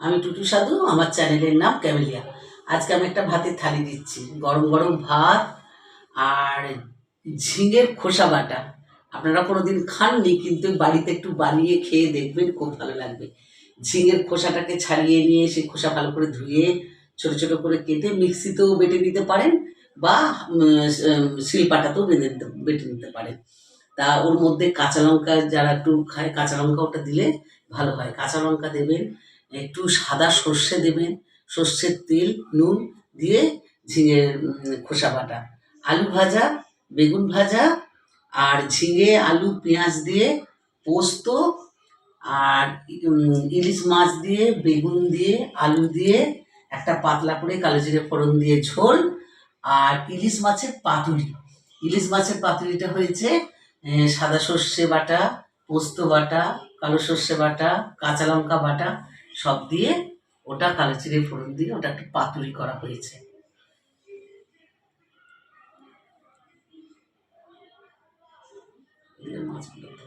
আমি টুটু সাধু, আমার চ্যানেলের নাম ক্যামেলিয়া। আজকে আমি একটা ভাতের থালি দিচ্ছি, গরম গরম ভাত আর ঝিঙের খোসা বাটা। আপনারা কোনোদিন খাননি, কিন্তু বাড়িতে একটু বানিয়ে খেয়ে দেখবেন, খুব ভালো লাগবে। ঝিঙের খোসাটাকে ছাড়িয়ে নিয়ে সেই খোসা ভালো করে ধুয়ে ছোট ছোট করে কেটে মিক্সিতেও বেটে নিতে পারেন, বা শিলপাটাতেও বেটে নিতে পারেন। তা ওর মধ্যে কাঁচা লঙ্কা, যারা একটু খায় কাঁচা লঙ্কা, ওটা দিলে ভালো হয়। কাঁচা লঙ্কা দেবেন, একটু সাদা সর্ষে দেবেন, সর্ষের তেল, নুন দিয়ে ঝিঙে খোসা বাটা, আলু ভাজা, বেগুন ভাজা, আর ঝিঙে আলু পেঁয়াজ দিয়ে পোস্ত, আর ইলিশ মাছ দিয়ে, বেগুন দিয়ে, আলু দিয়ে একটা পাতলা করে কালো জিরে ফোড়ন দিয়ে ঝোল, আর ইলিশ মাছের পাতুরি। ইলিশ মাছের পাতুরিটা হয়েছে সাদা সর্ষে বাটা, পোস্ত বাটা, কালো সর্ষে বাটা, কাঁচা লঙ্কা বাটা সব দিয়ে, ওটা কালো জিরে ফোড়ন দিয়ে ওটা একটা পাতুরি করা হয়েছে। মাছগুলো